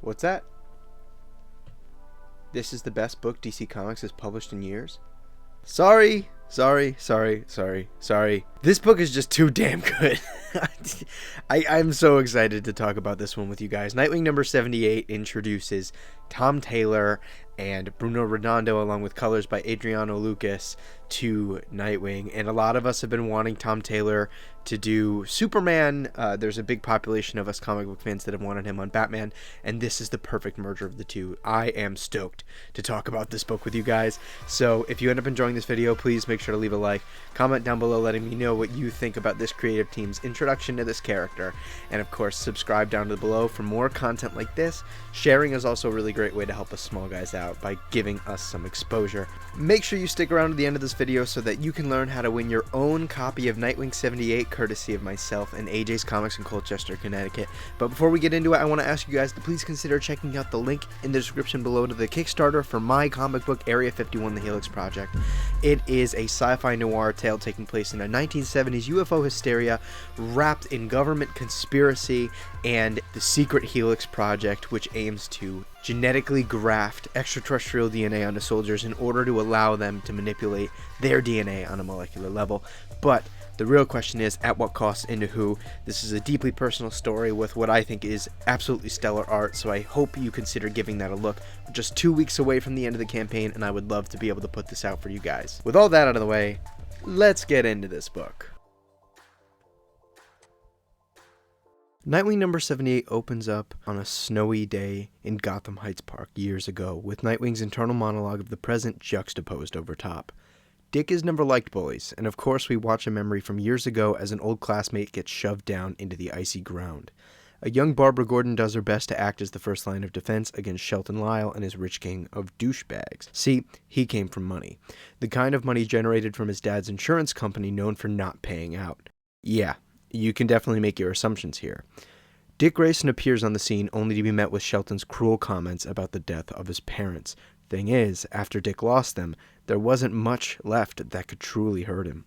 What's that? This is the best book DC Comics has published in years? Sorry. This book is just too damn good. I'm so excited to talk about this one with you guys. Nightwing number 78 introduces Tom Taylor and Bruno Redondo, along with colors by Adriano Lucas, to Nightwing. And a lot of us have been wanting Tom Taylor to do Superman. There's a big population of us comic book fans that have wanted him on Batman, and this is the perfect merger of the two. I am stoked to talk about this book with you guys. So if you end up enjoying this video, please make sure to leave a like, comment down below letting me know what you think about this creative team's introduction to this character, and of course subscribe down below for more content like this. Sharing is also a really great way to help us small guys out by giving us some exposure. Make sure you stick around to the end of this video so that you can learn how to win your own copy of Nightwing 78 courtesy of myself and AJ's Comics in Colchester, Connecticut. But before we get into it, I want to ask you guys to please consider checking out the link in the description below to the Kickstarter for my comic book Area 51, the Helix Project. It is a sci-fi noir tale taking place in a 1970s UFO hysteria wrapped in government conspiracy and the secret Helix Project, which aims to genetically graft extraterrestrial DNA onto soldiers in order to allow them to manipulate their DNA on a molecular level. But the real question is, at what cost and to who? This is a deeply personal story with what I think is absolutely stellar art, so I hope you consider giving that a look. We're just 2 weeks away from the end of the campaign, and I would love to be able to put this out for you guys. With all that out of the way, let's get into this book. Nightwing number 78 opens up on a snowy day in Gotham Heights Park years ago, with Nightwing's internal monologue of the present juxtaposed over top. Dick has never liked bullies, and of course we watch a memory from years ago as an old classmate gets shoved down into the icy ground. A young Barbara Gordon does her best to act as the first line of defense against Shelton Lyle and his rich gang of douchebags. See, he came from money. The kind of money generated from his dad's insurance company known for not paying out. Yeah, you can definitely make your assumptions here. Dick Grayson appears on the scene only to be met with Shelton's cruel comments about the death of his parents. Thing is, after Dick lost them, there wasn't much left that could truly hurt him.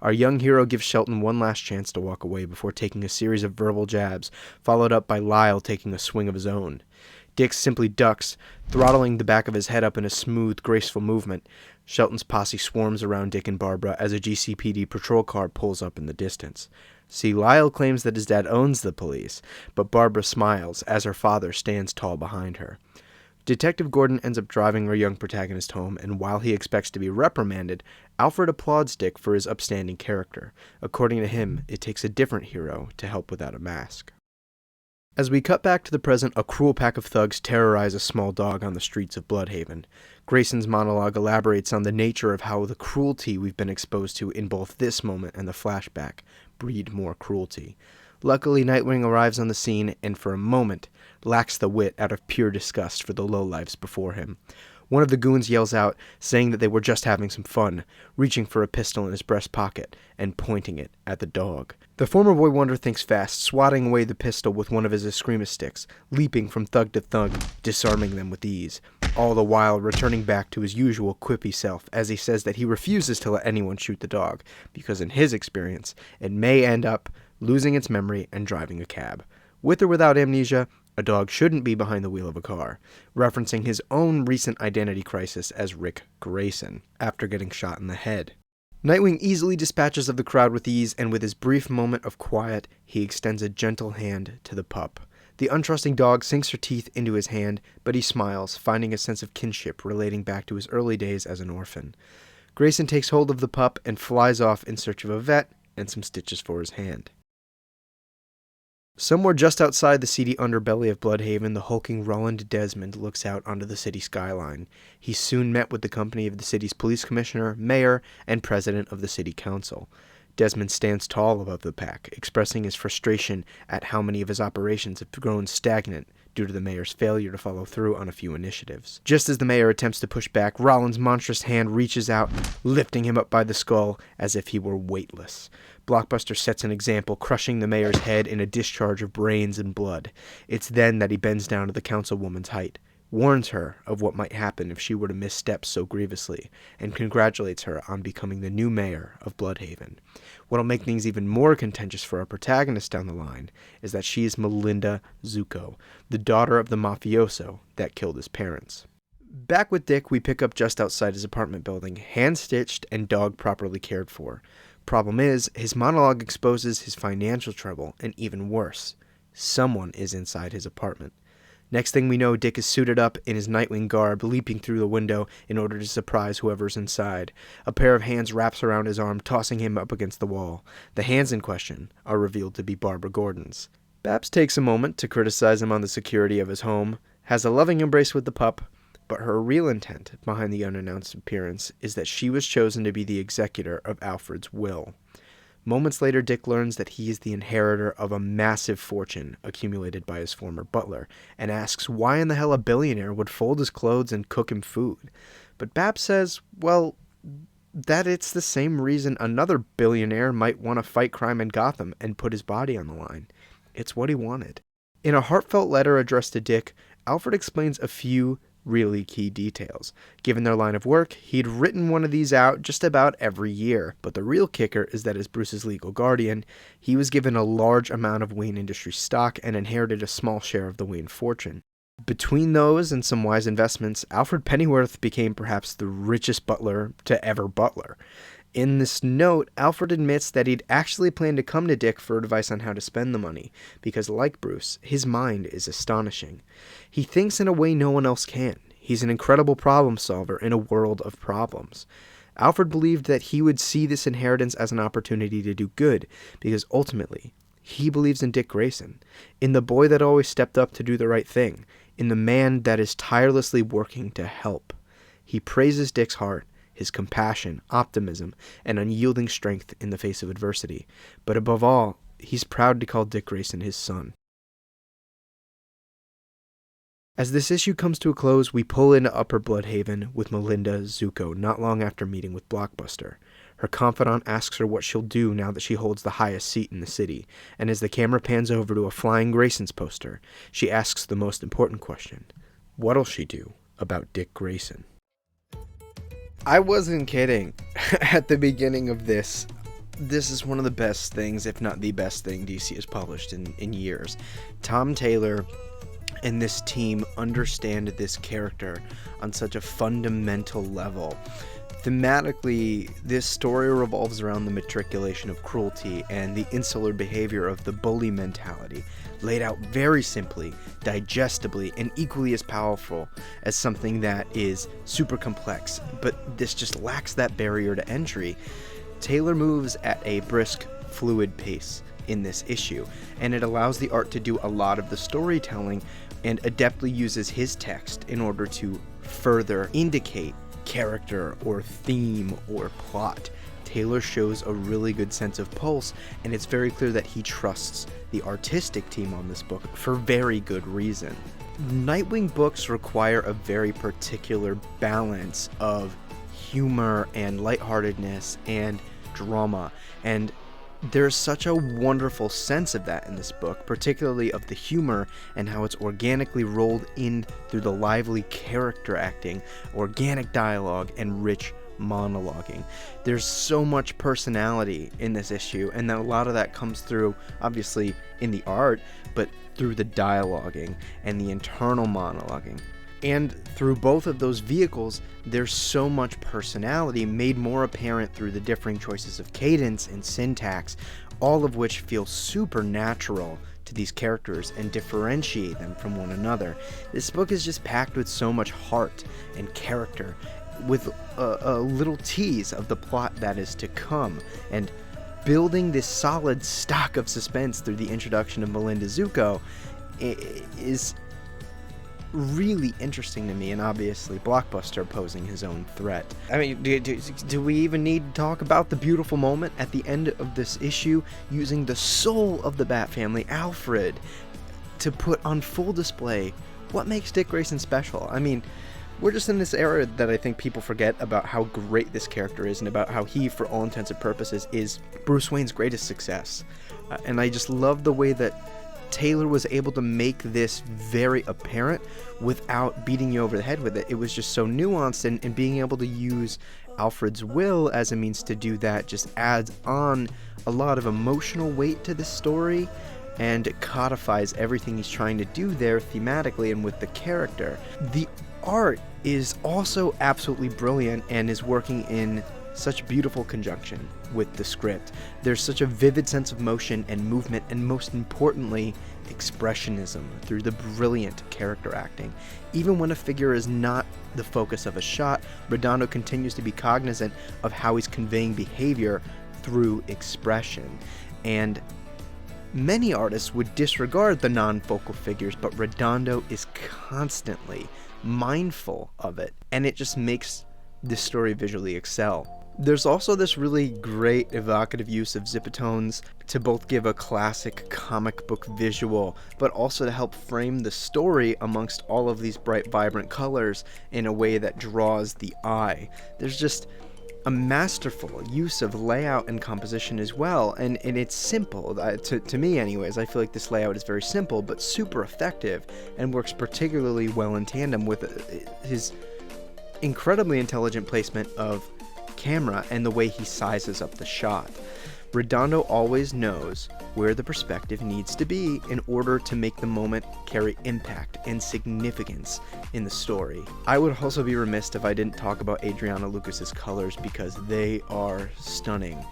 Our young hero gives Shelton one last chance to walk away before taking a series of verbal jabs, followed up by Lyle taking a swing of his own. Dick simply ducks, throttling the back of his head up in a smooth, graceful movement. Shelton's posse swarms around Dick and Barbara as a GCPD patrol car pulls up in the distance. See, Lyle claims that his dad owns the police, but Barbara smiles as her father stands tall behind her. Detective Gordon ends up driving our young protagonist home, and while he expects to be reprimanded, Alfred applauds Dick for his upstanding character. According to him, it takes a different hero to help without a mask. As we cut back to the present, a cruel pack of thugs terrorize a small dog on the streets of Bloodhaven. Grayson's monologue elaborates on the nature of how the cruelty we've been exposed to in both this moment and the flashback breed more cruelty. Luckily, Nightwing arrives on the scene and for a moment lacks the wit out of pure disgust for the lowlifes before him. One of the goons yells out, saying that they were just having some fun, reaching for a pistol in his breast pocket and pointing it at the dog. The former Boy Wonder thinks fast, swatting away the pistol with one of his Eskrima sticks, leaping from thug to thug, disarming them with ease, all the while returning back to his usual quippy self as he says that he refuses to let anyone shoot the dog, because in his experience, it may end up losing its memory and driving a cab. With or without amnesia, a dog shouldn't be behind the wheel of a car, referencing his own recent identity crisis as Rick Grayson, after getting shot in the head. Nightwing easily dispatches of the crowd with ease, and with his brief moment of quiet, he extends a gentle hand to the pup. The untrusting dog sinks her teeth into his hand, but he smiles, finding a sense of kinship relating back to his early days as an orphan. Grayson takes hold of the pup and flies off in search of a vet and some stitches for his hand. Somewhere just outside the seedy underbelly of Bloodhaven, the hulking Roland Desmond looks out onto the city skyline. He's soon met with the company of the city's police commissioner, mayor, and president of the city council. Desmond stands tall above the pack, expressing his frustration at how many of his operations have grown stagnant due to the mayor's failure to follow through on a few initiatives. Just as the mayor attempts to push back, Roland's monstrous hand reaches out, lifting him up by the skull as if he were weightless. Blockbuster sets an example, crushing the mayor's head in a discharge of brains and blood. It's then that he bends down to the councilwoman's height. warns her of what might happen if she were to misstep so grievously, and congratulates her on becoming the new mayor of Bloodhaven. What'll make things even more contentious for our protagonist down the line is that she is Melinda Zuko, the daughter of the mafioso that killed his parents. Back with Dick, we pick up just outside his apartment building, hand-stitched and dog properly cared for. Problem is, his monologue exposes his financial trouble, and even worse, someone is inside his apartment. Next thing we know, Dick is suited up in his Nightwing garb, leaping through the window in order to surprise whoever's inside. A pair of hands wraps around his arm, tossing him up against the wall. The hands in question are revealed to be Barbara Gordon's. Babs takes a moment to criticize him on the security of his home, has a loving embrace with the pup, but her real intent behind the unannounced appearance is that she was chosen to be the executor of Alfred's will. Moments later, Dick learns that he is the inheritor of a massive fortune accumulated by his former butler, and asks why in the hell a billionaire would fold his clothes and cook him food. But Babs says, well, that it's the same reason another billionaire might want to fight crime in Gotham and put his body on the line. It's what he wanted. In a heartfelt letter addressed to Dick, Alfred explains a few really key details. Given their line of work, he'd written one of these out just about every year, but the real kicker is that as Bruce's legal guardian, he was given a large amount of Wayne Industries stock and inherited a small share of the Wayne fortune. Between those and some wise investments, Alfred Pennyworth became perhaps the richest butler to ever butler. In this note, Alfred admits that he'd actually planned to come to Dick for advice on how to spend the money, because like Bruce, his mind is astonishing. He thinks in a way no one else can. He's an incredible problem solver in a world of problems. Alfred believed that he would see this inheritance as an opportunity to do good, because ultimately, he believes in Dick Grayson, in the boy that always stepped up to do the right thing, in the man that is tirelessly working to help. He praises Dick's heart, his compassion, optimism, and unyielding strength in the face of adversity. But above all, he's proud to call Dick Grayson his son. As this issue comes to a close, we pull into Upper Bloodhaven with Melinda Zuko not long after meeting with Blockbuster. Her confidant asks her what she'll do now that she holds the highest seat in the city, and as the camera pans over to a Flying Graysons poster, she asks the most important question. What'll she do about Dick Grayson? I wasn't kidding. At the beginning of this is one of the best things, if not the best thing, DC has published in years. Tom Taylor and this team understand this character on such a fundamental level. Thematically, this story revolves around the matriculation of cruelty and the insular behavior of the bully mentality, laid out very simply, digestibly, and equally as powerful as something that is super complex, but this just lacks that barrier to entry. Taylor moves at a brisk, fluid pace in this issue, and it allows the art to do a lot of the storytelling and adeptly uses his text in order to further indicate character or theme or plot. Taylor shows a really good sense of pulse, and it's very clear that he trusts the artistic team on this book for very good reason. Nightwing books require a very particular balance of humor and lightheartedness and drama, and there's such a wonderful sense of that in this book, particularly of the humor and how it's organically rolled in through the lively character acting, organic dialogue, and rich monologuing. There's so much personality in this issue, and then a lot of that comes through, obviously, in the art, but through the dialoguing and the internal monologuing. And through both of those vehicles, there's so much personality made more apparent through the differing choices of cadence and syntax, all of which feel supernatural to these characters and differentiate them from one another. This book is just packed with so much heart and character, with a little tease of the plot that is to come, and building this solid stock of suspense through the introduction of Melinda Zuko is really interesting to me, and obviously Blockbuster posing his own threat. I mean, do we even need to talk about the beautiful moment at the end of this issue, using the soul of the Bat family, Alfred, to put on full display what makes Dick Grayson special? I mean, we're just in this era that I think people forget about how great this character is, and about how he, for all intents and purposes, is Bruce Wayne's greatest success. And I just love the way that Taylor was able to make this very apparent without beating you over the head with it. It was just so nuanced, and being able to use Alfred's will as a means to do that just adds on a lot of emotional weight to this story, and it codifies everything he's trying to do there thematically and with the character. The art is also absolutely brilliant and is working in such beautiful conjunction with the script. There's such a vivid sense of motion and movement, and most importantly, expressionism through the brilliant character acting. Even when a figure is not the focus of a shot, Redondo continues to be cognizant of how he's conveying behavior through expression. And many artists would disregard the non-focal figures, but Redondo is constantly mindful of it, and it just makes this story visually excel. There's also this really great evocative use of zipatones to both give a classic comic book visual, but also to help frame the story amongst all of these bright, vibrant colors in a way that draws the eye. There's just a masterful use of layout and composition as well, and it's simple. To me anyways, I feel like this layout is very simple, but super effective, and works particularly well in tandem with his incredibly intelligent placement of camera and the way he sizes up the shot. Redondo always knows where the perspective needs to be in order to make the moment carry impact and significance in the story. I would also be remiss if I didn't talk about Adriano Lucas's colors, because they are stunning.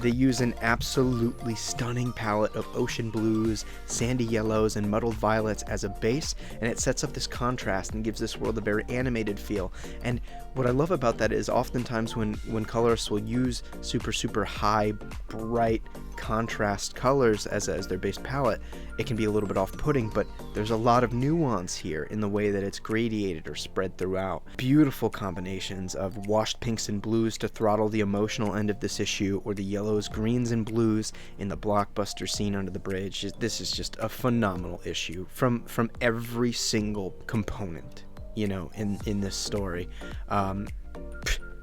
They use an absolutely stunning palette of ocean blues, sandy yellows, and muddled violets as a base, and it sets up this contrast and gives this world a very animated feel. And what I love about that is oftentimes when colorists will use super high, bright contrast colors as their base palette, it can be a little bit off-putting, but there's a lot of nuance here in the way that it's gradiated or spread throughout. Beautiful combinations of washed pinks and blues to throttle the emotional end of this issue, or the yellows, greens, and blues in the blockbuster scene under the bridge. This is just a phenomenal issue from every single component, you know, in this story.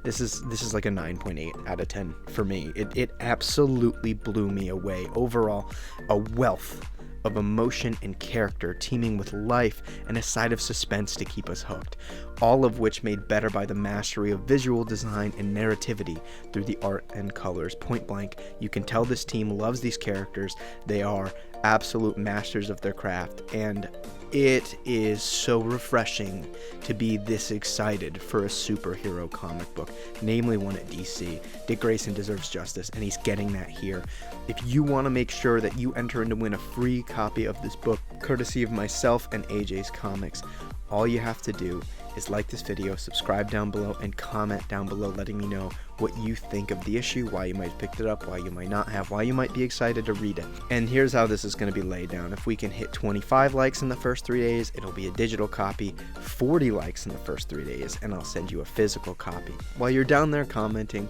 This is like a 9.8 out of 10 for me. It absolutely blew me away. Overall, a wealth of emotion and character teeming with life and a side of suspense to keep us hooked, all of which made better by the mastery of visual design and narrativity through the art and colors. Point blank, you can tell this team loves these characters. They are absolute masters of their craft, and it is so refreshing to be this excited for a superhero comic book, namely one at DC. Dick Grayson deserves justice, and he's getting that here. If you want to make sure that you enter and win a free copy of this book, courtesy of myself and AJ's Comics, all you have to do is like this video, subscribe down below, and comment down below letting me know what you think of the issue, why you might have picked it up, why you might not have, why you might be excited to read it. And here's how this is going to be laid down. If we can hit 25 likes in the first 3 days, it'll be a digital copy, 40 likes in the first 3 days, and I'll send you a physical copy. While you're down there commenting,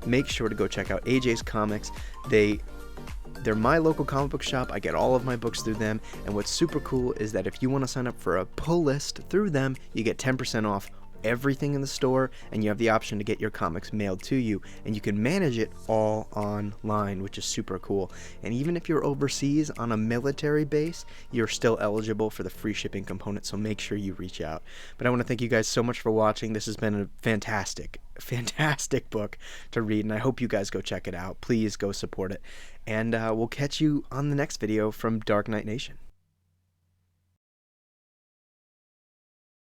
make sure to go check out AJ's Comics. They're my local comic book shop. I get all of my books through them, and what's super cool is that if you want to sign up for a pull list through them, you get 10% off everything in the store, and you have the option to get your comics mailed to you, and you can manage it all online, which is super cool. And even if you're overseas on a military base, you're still eligible for the free shipping component, so make sure you reach out. But I want to thank you guys so much for watching. This has been a fantastic book to read, and I hope you guys go check it out. Please go support it, and we'll catch you on the next video from Dark Knight Nation.